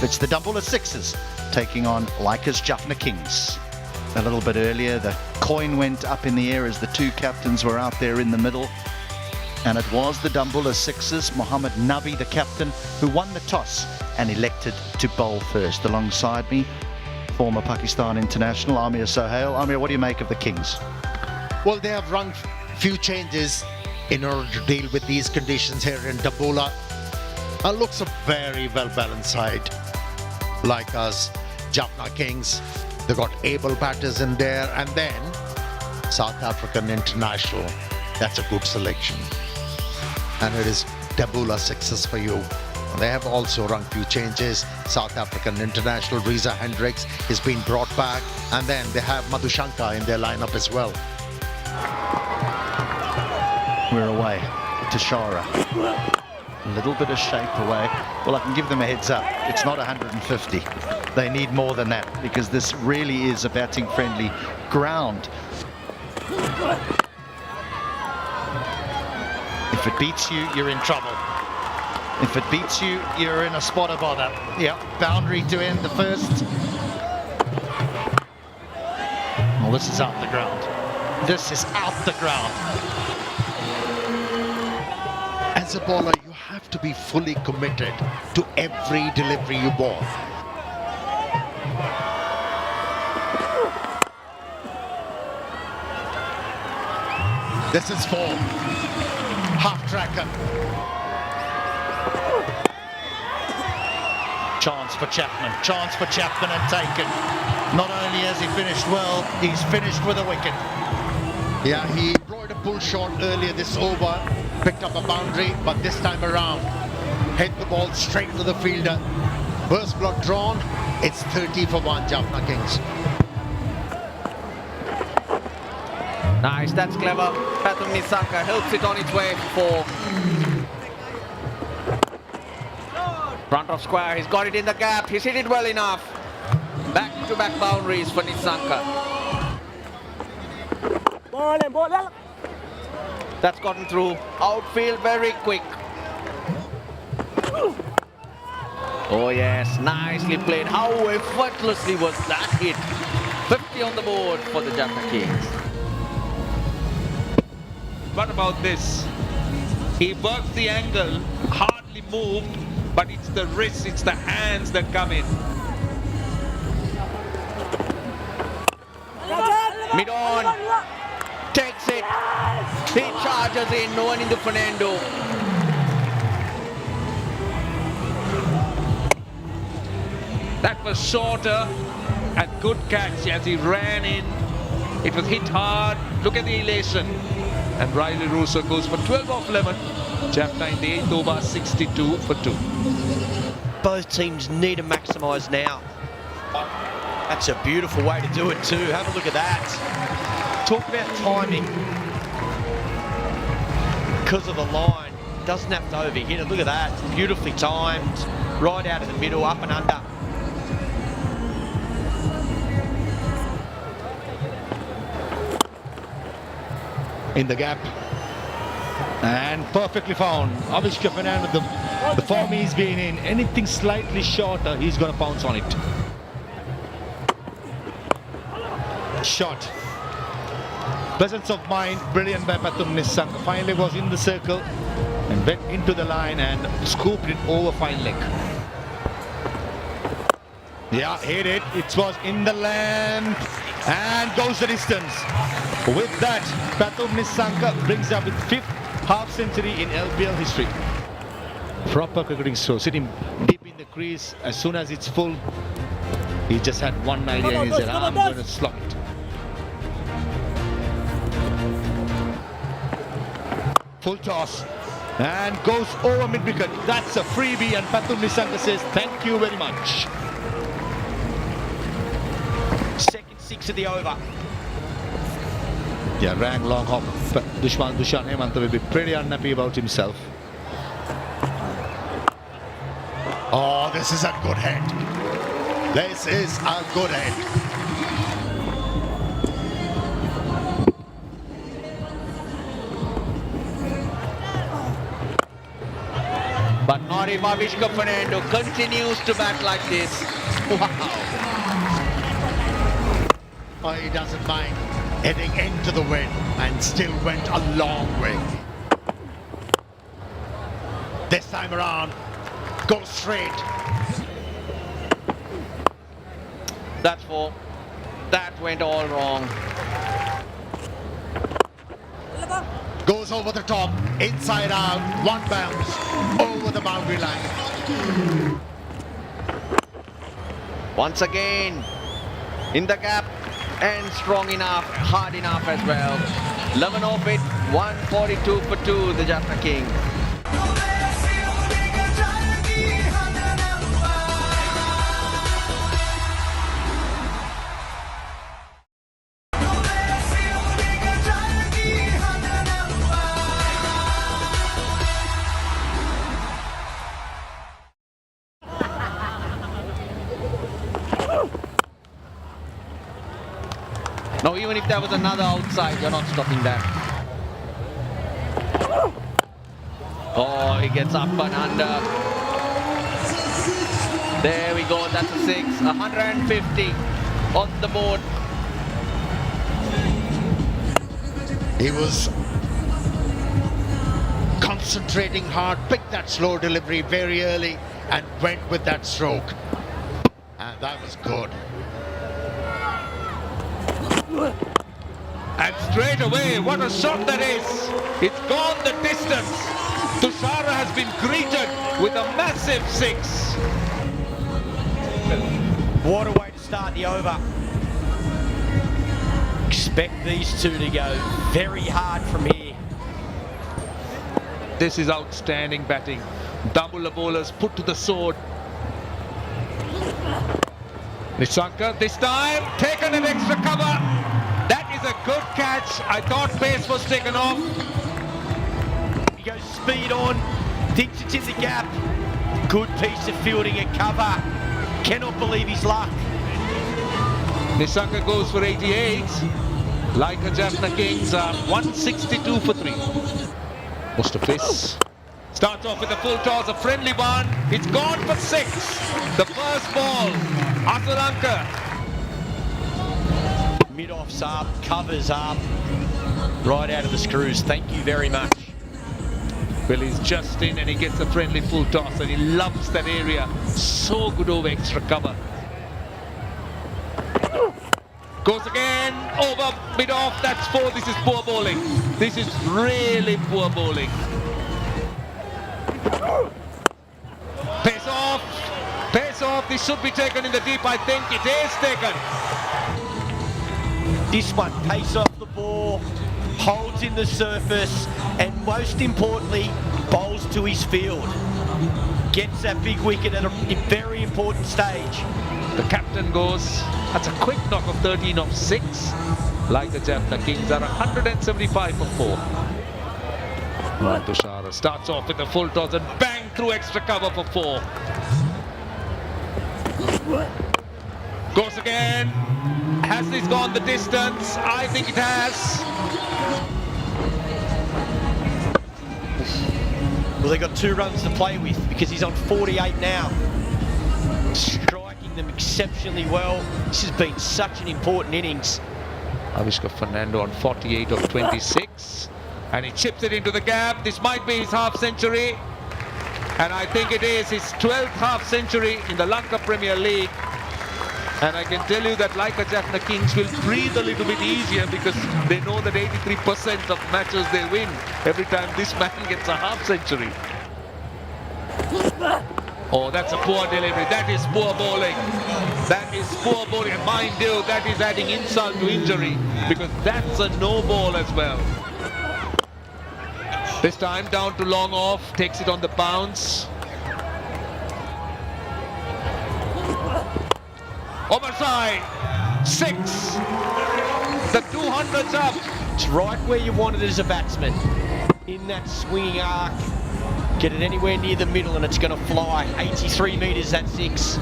It's the Dambulla Sixers taking on Laika's Jaffna Kings. A little bit earlier, the coin went up in the air as the two captains were out there in the middle. And it was the Dambulla Sixers, Mohammed Nabi, the captain, who won the toss and elected to bowl first. Alongside me, former Pakistan international Amir Sohail. Amir, what do you make of the Kings? Well, they have run few changes in order to deal with these conditions here in Dambulla. Looks a very well-balanced side. Like us, Jaffna Kings, they got able batters in there, and then South African international. That's a good selection. And it is Dambulla Sixers for you. They have also run few changes. South African international Reza Hendricks has been brought back, and then they have Madhushanka in their lineup as well. We're away to Shara. A little bit of shape away. Well, I can give them a heads up. It's not 150. They need more than that because this really is a batting friendly ground. If it beats you, you're in trouble. If it beats you, you're in a spot of bother. Yeah, boundary to end the first. Well, this is out the ground. This is out the ground. As a bowler, you have to be fully committed to every delivery you bowl. This is for half tracker. Chance for Chapman and taken. Not only has he finished well, he's finished with a wicket. Yeah, he employed a pull shot earlier this over, picked up a boundary, but this time around, hit the ball straight to the fielder. Burst block drawn, it's 30 for 1, Jaffna Kings. Nice, that's clever. Pathum Nissanka helps it on its way for 4. Front of square, he's got it in the gap, he's hit it well enough. Back-to-back boundaries for Nissanka. That's gotten through. Outfield very quick. Oh yes, nicely played. How effortlessly was that hit? 50 on the board for the Jaffna Kings. What about this? He worked the angle, hardly moved, but it's the wrists, it's the hands that come in. Mid-on, takes it, he charges in, no one in the Fernando. That was shorter and good catch as he ran in. It was hit hard, look at the elation. And Riley Russo goes for 12 off 11. Jaffna in the 8th over, 62 for 2. Both teams need to maximise now. That's a beautiful way to do it too. Have a look at that. Talk about timing. Because of the line, doesn't have to overhit it. Look at that. Beautifully timed. Right out of the middle, up and under. In the gap. And perfectly found. Avishka Fernando, the form he's been in, anything slightly shorter, he's going to pounce on it. Shot. Presence of mind, brilliant by Pathum Nissanka. Finally was in the circle and went into the line and scooped it over fine leg. Yeah, hit it. It was in the length and goes the distance. With that, Pathum Nissanka brings up his 5th half century in LPL history. Proper cricketing stroke, sitting deep in the crease. As soon as it's full, he just had one idea. He said, I'm going to slog it. Full toss and goes over mid-wicket. That's a freebie, and Pathum Nissanka says, thank you very much. Second 6 of the over. Yeah, rang long hop. But Dushan Hemantha will be pretty unhappy about himself. Oh, this is a good head. This is a good head. But not if Avishka Fernando continues to bat like this. Wow. Oh, he doesn't mind heading into the wind and still went a long way. This time around, go straight. That's four. That went all wrong. Goes over the top, inside out, one bounce, over the boundary line. Once again, in the gap and strong enough, hard enough as well. 11 off it, 142 for 2, the Jaffna Kings. No, even if there was another outside, you're not stopping that. Oh, he gets up and under. There we go, that's a 6. 150 on the board. He was concentrating hard, picked that slow delivery very early and went with that stroke. And that was good. And straight away, what a shot that is. It's gone the distance. Tushara has been greeted with a massive 6. What a way to start the over. Expect these two to go very hard from here. This is outstanding batting. Dambulla bowlers put to the sword. Nissanka this time taken an extra cover. That is a good catch. I thought pace was taken off. He goes speed on, thinks it's in the gap. Good piece of fielding and cover. Cannot believe his luck. Nissanka goes for 88. Like a Jaffna Kings are 162 for 3. Most of this. Starts off with a full toss, a friendly one. It's gone for 6. The first ball. Asalanka. Mid-off's up, covers up. Right out of the screws. Thank you very much. Well, he's just in and he gets a friendly full toss and he loves that area. So good over extra cover. Goes again, over, mid-off, that's 4. This is poor bowling. This is really poor bowling. Pace off, pace off. This should be taken in the deep. I think it is taken. This one pace off the ball, holds in the surface, and most importantly, bowls to his field. Gets that big wicket at a very important stage. The captain goes, that's a quick knock of 13 off 6. Like the Jaffna Kings are 175 for 4. Tushara starts off with a full toss and bang through extra cover for 4. Goes again. Has this gone the distance? I think it has. Well, they've got 2 runs to play with because he's on 48 now. Striking them exceptionally well. This has been such an important innings. Avishka Fernando on 48 of 26. And he chips it into the gap. This might be his half century. And I think it is his 12th half century in the Lanka Premier League. And I can tell you that like a Jaffna Kings will breathe a little bit easier because they know that 83% of matches they win every time this man gets a half century. Oh, that's a poor delivery. That is poor bowling. That is poor bowling. And mind you, that is adding insult to injury because that's a no ball as well. This time down to long off, takes it on the bounce. Overside, 6. The 200's up. It's right where you want it as a batsman. In that swinging arc. Get it anywhere near the middle and it's going to fly. 83 metres, that's 6.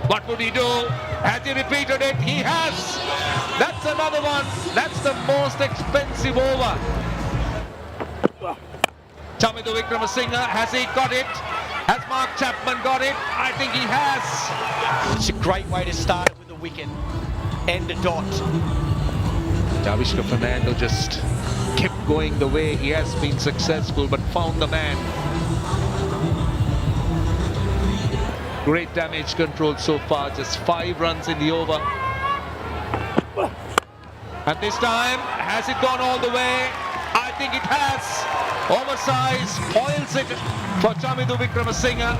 What would he do? Has he repeated it? He has. That's another one. That's the most expensive over. Tamidu Wickramasinghe, has he got it? Has Mark Chapman got it? I think he has. It's a great way to start it with a wicket and a dot. Javishka Fernando just kept going the way he has been successful, but found the man. Great damage control so far, just 5 runs in the over. And this time, has it gone all the way? I think it has. Oversize, poils it for Tamidu Wickramasinghe.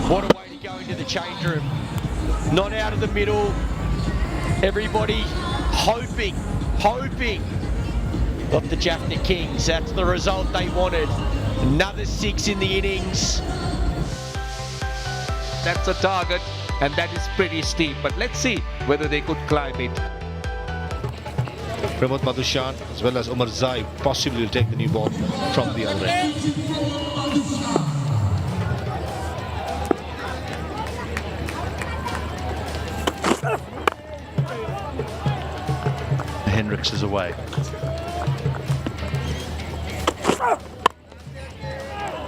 What a way to go into the change room. Not out of the middle. Everybody hoping of the Jaffna Kings. That's the result they wanted. Another 6 in the innings. That's a target, and that is pretty steep. But let's see whether they could climb it. Pramod Madhushan as well as Umar Zai possibly will take the new ball from the other end. Hendricks is away.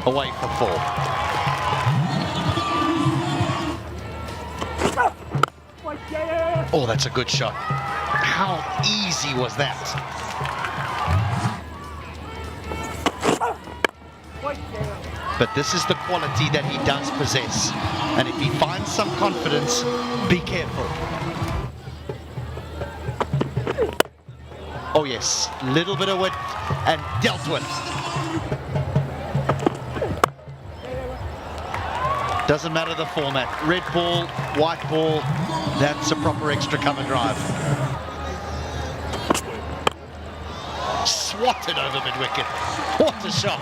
Away for 4. Oh, that's a good shot. How easy was that? But this is the quality that he does possess. And if he finds some confidence, be careful. Oh yes, little bit of width and dealt with. Doesn't matter the format. Red ball, white ball, that's a proper extra cover drive. Swatted over mid-wicket. What a shot.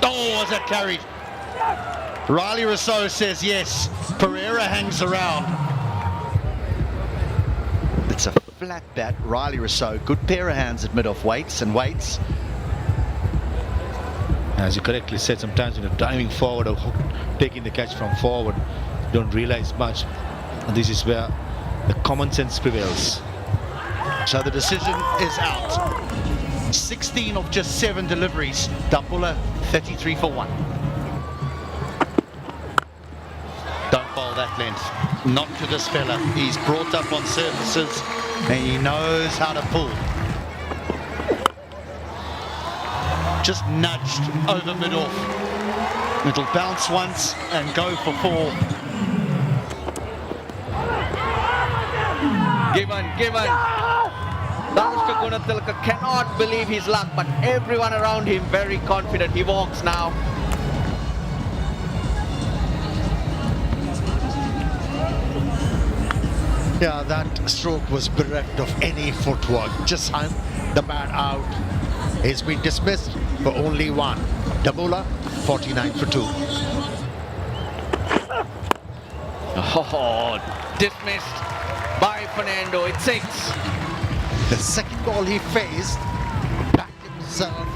Oh, was that carried? Riley Rousseau says yes. Pereira hangs around. It's a flat bat. Riley Rousseau, good pair of hands at mid-off, waits and waits. As you correctly said, sometimes diving forward or taking the catch from forward, you don't realize much. And this is where the common sense prevails. So the decision is out. 16 of just 7 deliveries. Dambulla 33 for 1. Don't bowl that length. Not to this fella. He's brought up on surfaces and he knows how to pull. Just nudged over mid-off. It'll bounce once and go for 4. Given. Danushka Gunatilaka cannot believe his luck, but everyone around him very confident. He walks now. Yeah, that stroke was bereft of any footwork. Just hung the bat out. He's been dismissed for only 1. Dambulla, 49 for 2. Oh, dismissed by Fernando. It's 6. The second ball he faced backed himself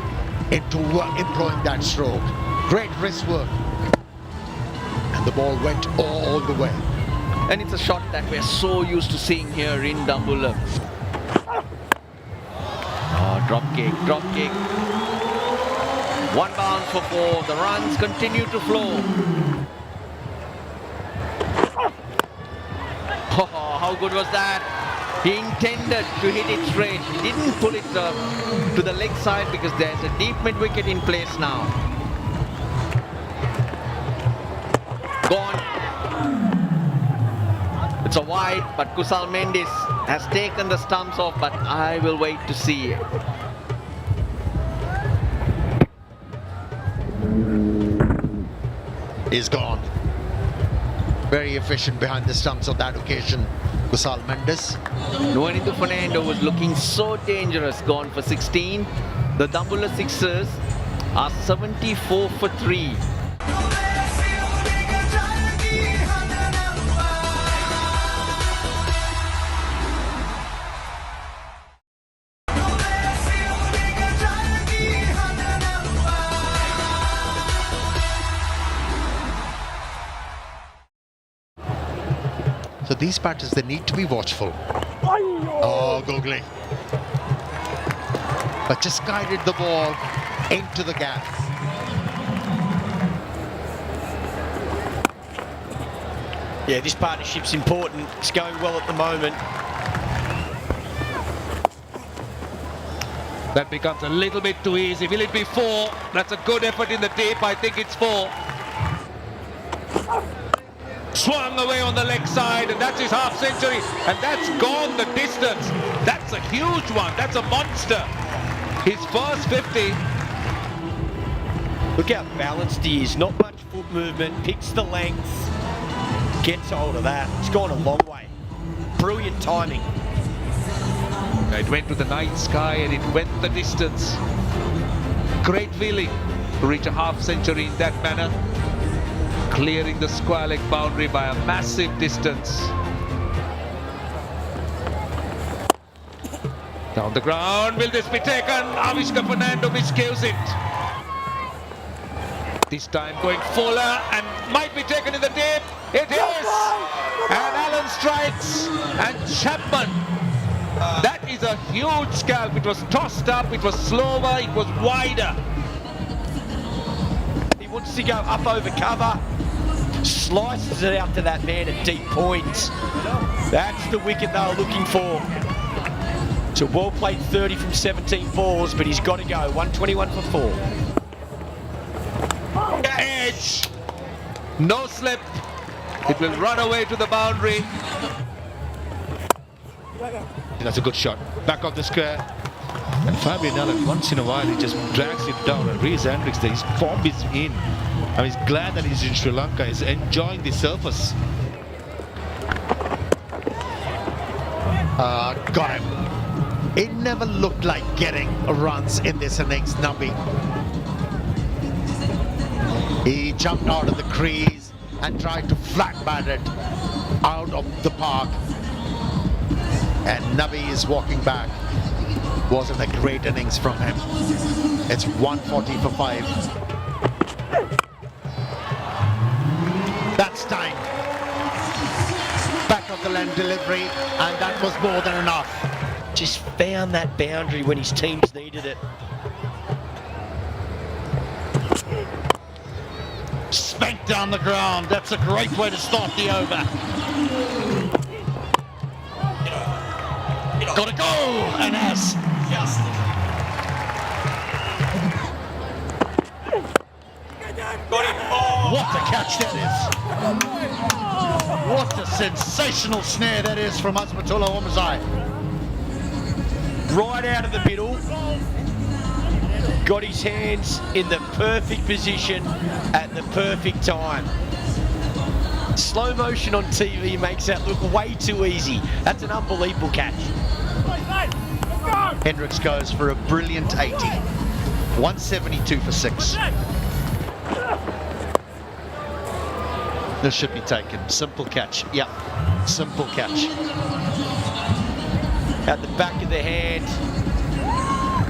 into employing that stroke. Great wrist work. And the ball went all the way. And it's a shot that we're so used to seeing here in Dambulla. Oh, drop kick. 1 bounce for 4. The runs continue to flow. Oh, how good was that? He intended to hit it straight. He didn't pull it to the leg side because there's a deep mid-wicket in place now. Gone. It's a wide, but Kusal Mendis has taken the stumps off, but I will wait to see. Is gone. Very efficient behind the stumps on that occasion. Kusal Mendes. Nuanithu Fernando was looking so dangerous, gone for 16. The Dambulla Sixers are 74 for 3. So these batters, they need to be watchful. Oh, googly. but just guided the ball into the gap. Yeah, this partnership's important. It's going well at the moment. That becomes a little bit too easy. Will it be 4? That's a good effort in the deep. I think it's 4. Swung away on the leg side, and that's his half century. And that's gone the distance. That's a huge one. That's a monster. His first 50. Look how balanced he is. Not much foot movement. Picks the length. Gets hold of that. It's gone a long way. Brilliant timing. It went to the night sky and it went the distance. Great feeling to reach a half century in that manner. Clearing the square leg boundary by a massive distance. Down the ground, will this be taken? Avishka Fernando miscues it. This time going fuller and might be taken in the deep. It is! And Allen strikes and Chapman. That is a huge scalp. It was tossed up, it was slower, it was wider. He wants to go up over cover. Slices it out to that man at deep points. That's the wicket they were looking for. It's a well played 30 from 17 balls, but he's got to go. 121 for 4. Edge. No slip. It will run away to the boundary. That's a good shot. Back of the square. And Fabian Allen, once in a while, he just drags it down. And Reece Hendricks, his form is in. I mean, he's glad that he's in Sri Lanka. He's enjoying the surface. Got him. It never looked like getting runs in this innings, Nabi. He jumped out of the crease and tried to flat bat it out of the park. And Nabi is walking back. Wasn't a great innings from him. It's 140 for 5. That's time. Back of the land delivery, and that was more than enough. Just found that boundary when his teams needed it. Spanked down the ground. That's a great way to start the over. Got to go, and has. What a catch that is. What a sensational snare that is from Azmatullah Omazai. Right out of the middle. Got his hands in the perfect position at the perfect time. Slow motion on TV makes that look way too easy. That's an unbelievable catch. Hendricks goes for a brilliant 80. 172 for 6. This should be taken. Simple catch. Yeah, simple catch. At the back of the hand.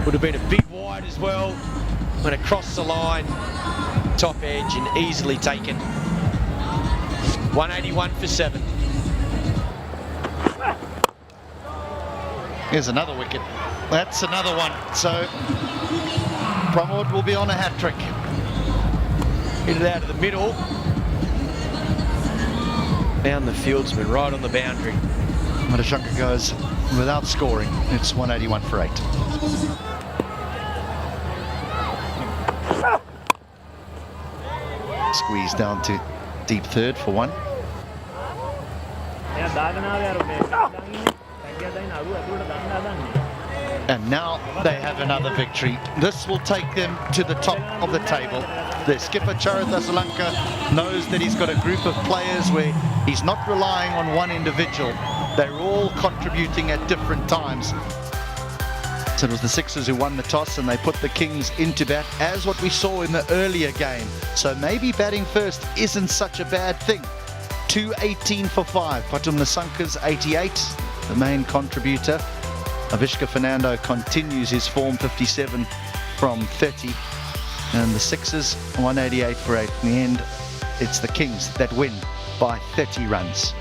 Would have been a big wide as well. Went across the line. Top edge and easily taken. 181 for 7. Here's another wicket. That's another one. So Pramod will be on a hat trick. Hit it out of the middle. Found the fieldsman right on the boundary. Madhushanka goes without scoring. It's 181 for 8. Squeeze down to deep third for 1. And now they have another victory. This will take them to the top of the table. Their skipper, Charitha Solanka, knows that he's got a group of players where he's not relying on one individual. They're all contributing at different times. So it was the Sixers who won the toss and they put the Kings into bat, as what we saw in the earlier game. So maybe batting first isn't such a bad thing. 218 for 5. Patum Nisanka's 88, the main contributor. Avishka Fernando continues his form, 57 from 30. And the Sixers, 188 for 8. In the end, it's the Kings that win by 30 runs.